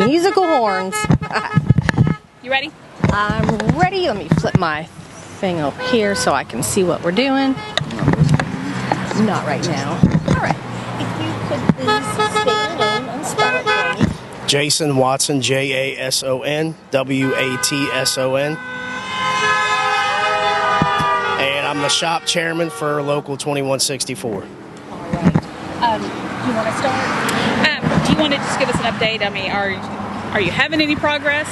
Musical horns. You ready? I'm ready. Let me flip my thing up here so I can see what we're doing. Not right now. All right. If you could please state your name and spell it for me. Jason Watson, Jason Watson. And I'm the shop chairman for Local 2164. All right. Do you want to start? Do you want to just give us an update? I mean, are you having any progress?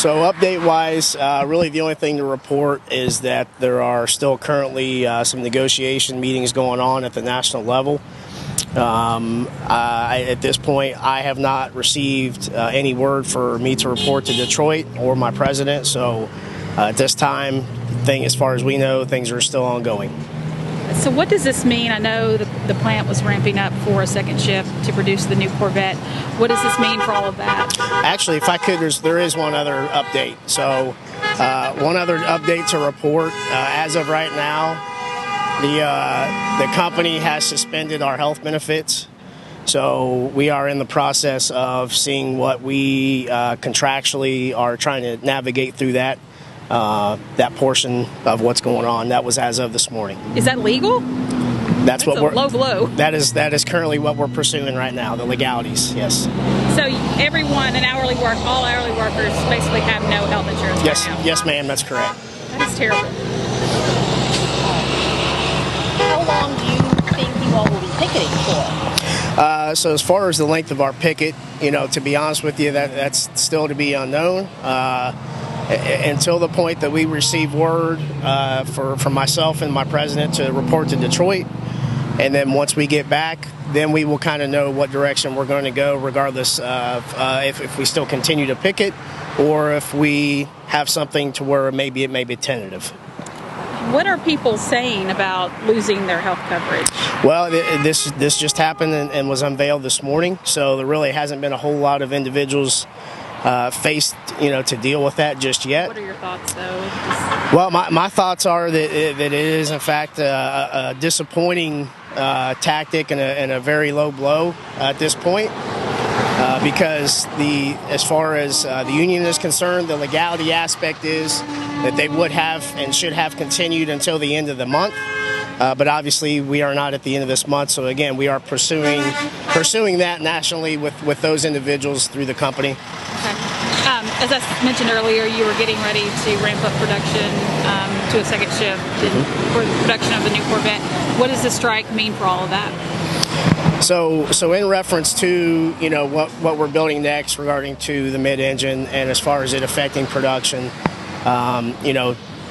So update-wise, really the only thing to report is that there are still currently some negotiation meetings going on at the national level. At this point, I have not received any word for me to report to Detroit or my president. So at this time, as far as we know, things are still ongoing. So what does this mean? I know the plant was ramping up for a second shift to produce the new Corvette. What does this mean for all of that? Actually, if I could, there is one other update. So one other update to report. As of right now, the company has suspended our health benefits. So we are in the process of seeing what we contractually are trying to navigate through that portion of what's going on. That was as of this morning. Is that legal? That's what we're low blow. That is currently what we're pursuing right now. The legalities, yes. So everyone, all hourly workers, basically have no health insurance. Yes, right now. yes, ma'am. That's correct. That is terrible. How long do you think you all will be picketing for? So as far as the length of our picket, to be honest with you, that's still to be unknown. Until the point that we receive word from myself and my president to report to Detroit. And then once we get back, then we will kind of know what direction we're going to go, regardless of if we still continue to picket or if we have something to where maybe it may be tentative. What are people saying about losing their health coverage? Well, this just happened and was unveiled this morning, so there really hasn't been a whole lot of individuals faced, to deal with that just yet. What are your thoughts, though? Well, my thoughts are that it is, in fact, a disappointing tactic and a very low blow at this point, because as far as the union is concerned, the legality aspect is that they would have and should have continued until the end of the month. But obviously, we are not at the end of this month. So again, we are pursuing that nationally with those individuals through the company. Okay. As I mentioned earlier, you were getting ready to ramp up production to a second shift for the production of the new Corvette. What does the strike mean for all of that? So in reference to what we're building next regarding to the Midengine, and as far as it affecting production,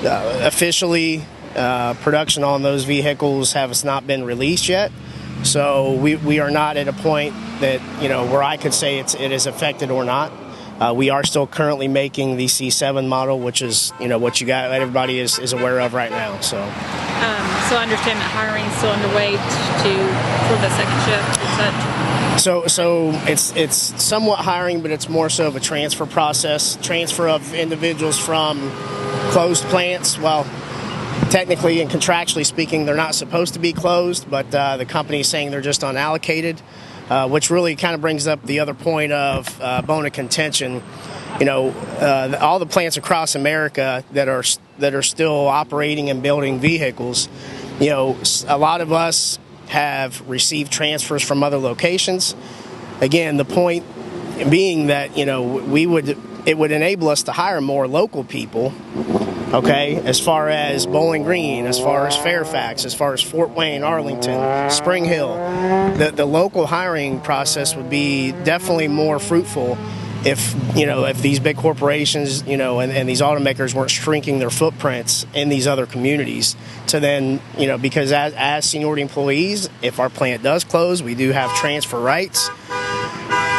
officially. Production on those vehicles has not been released yet, so we are not at a point that where I could say it is affected or not. We are still currently making the C7 model, which is what everybody is aware of right now. So I understand that hiring is still underway for the second shift. So it's somewhat hiring, but it's more so of a transfer process, transfer of individuals from closed plants. Well, technically and contractually speaking, they're not supposed to be closed, but the company is saying they're just unallocated, which really kind of brings up the other point of bone of contention. All the plants across America that are still operating and building vehicles, a lot of us have received transfers from other locations. Again, the point being that it would enable us to hire more local people. Okay, as far as Bowling Green, as far as Fairfax, as far as Fort Wayne, Arlington, Spring Hill, the local hiring process would be definitely more fruitful if these big corporations, and these automakers weren't shrinking their footprints in these other communities. To then, because as seniority employees, if our plant does close, we do have transfer rights.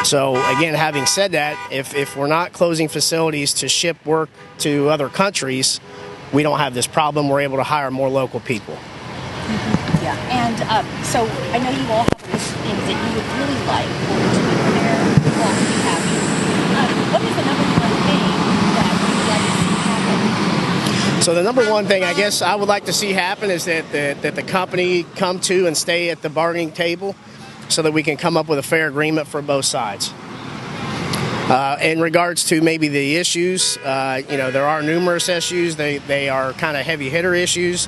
So again, having said that, if we're not closing facilities to ship work to other countries, we don't have this problem. We're able to hire more local people. Mm-hmm. Yeah, and so I know you all have a list of things that you would really like for it to be there, well, to be happy. What is the number one thing that you'd like to see happen? So the number one thing I guess I would like to see happen is that the company come to and stay at the bargaining table, so that we can come up with a fair agreement for both sides. In regards to maybe the issues, there are numerous issues. They are kind of heavy hitter issues.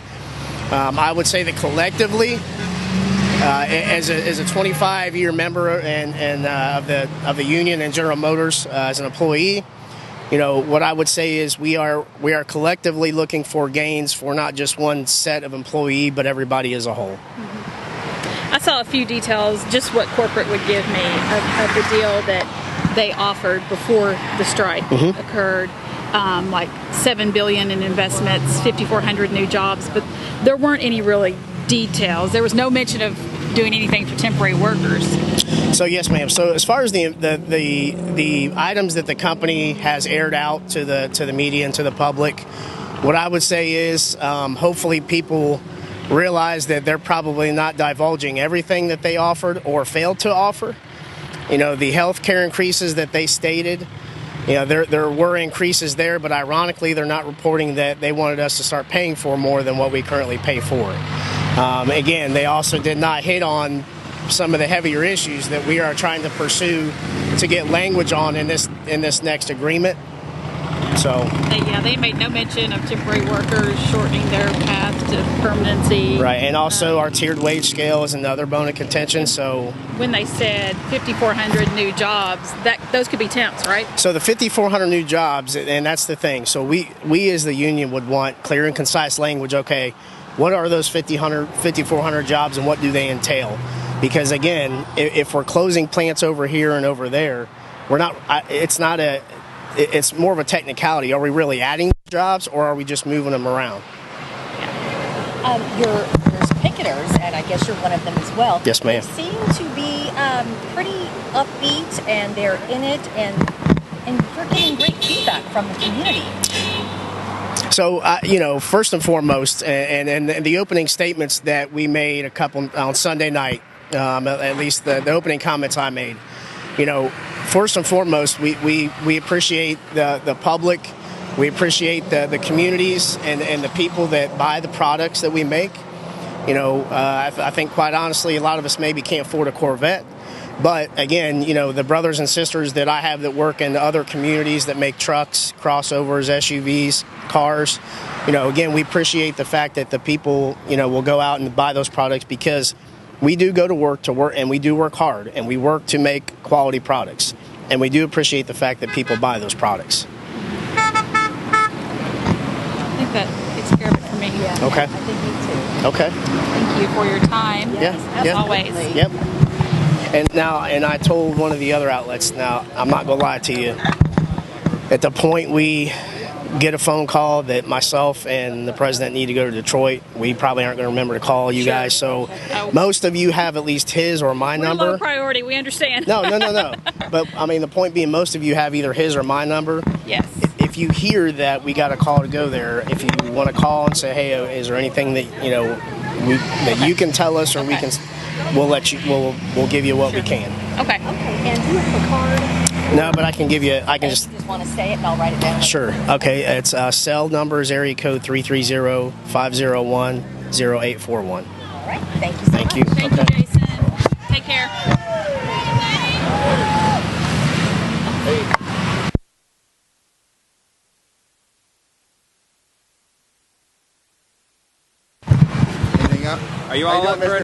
I would say that collectively, as a 25-year member and of the union and General Motors as an employee, what I would say is we are collectively looking for gains for not just one set of employee, but everybody as a whole. I saw a few details, just what corporate would give me, of the deal that they offered before the strike occurred. Like $7 billion in investments, 5,400 new jobs, but there weren't any really details. There was no mention of doing anything for temporary workers. So yes, ma'am. So as far as the items that the company has aired out to the media and to the public, what I would say is hopefully people realize that they're probably not divulging everything that they offered or failed to offer. The health care increases that they stated, there were increases there, but ironically they're not reporting that they wanted us to start paying for more than what we currently pay for. Again, they also did not hit on some of the heavier issues that we are trying to pursue to get language on in this next agreement. So they made no mention of temporary workers shortening their path to permanency. Right, and also our tiered wage scale is another bone of contention. So when they said 5,400 new jobs, those could be temps, right? So the 5,400 new jobs, and that's the thing. So we as the union would want clear and concise language. Okay, what are those 5,400 jobs and what do they entail? Because again, if we're closing plants over here and over there, we're not. It's more of a technicality. Are we really adding jobs, or are we just moving them around? There's picketers, and I guess you're one of them as well. Yes, ma'am. They seem to be pretty upbeat, and they're in it, and we're getting great feedback from the community. So, first and foremost, and the opening statements that we made on Sunday night, at least the opening comments I made, first and foremost, we appreciate the public, we appreciate the communities and the people that buy the products that we make. I think quite honestly, a lot of us maybe can't afford a Corvette. But again, the brothers and sisters that I have that work in other communities that make trucks, crossovers, SUVs, cars, again, we appreciate the fact that the people, will go out and buy those products because we do go to work and we do work hard and we work to make quality products. And we do appreciate the fact that people buy those products. I think that takes care of it for me. Yeah. Okay. I think me too. Okay. Thank you for your time. Yes, as yeah. always. Yep. And I told one of the other outlets, now I'm not going to lie to you, at the point we get a phone call that myself and the president need to go to Detroit, we probably aren't going to remember to call you guys. So most of you have at least his or my number. Low priority, we understand. No. But I mean, the point being, most of you have either his or my number. Yes. If you hear that we got a call to go there, if you want to call and say, hey, is there anything that that you can tell us, or we'll let you. We'll give you what we can. Okay. And do you have a card? No, but I can give you. I can Just want to say it, and I'll write it down. Sure. Okay. It's cell number is area code 330-501-0841. All right. Thank you so much. Thank you. Thank you, Jason. Take care. Are you all up for it?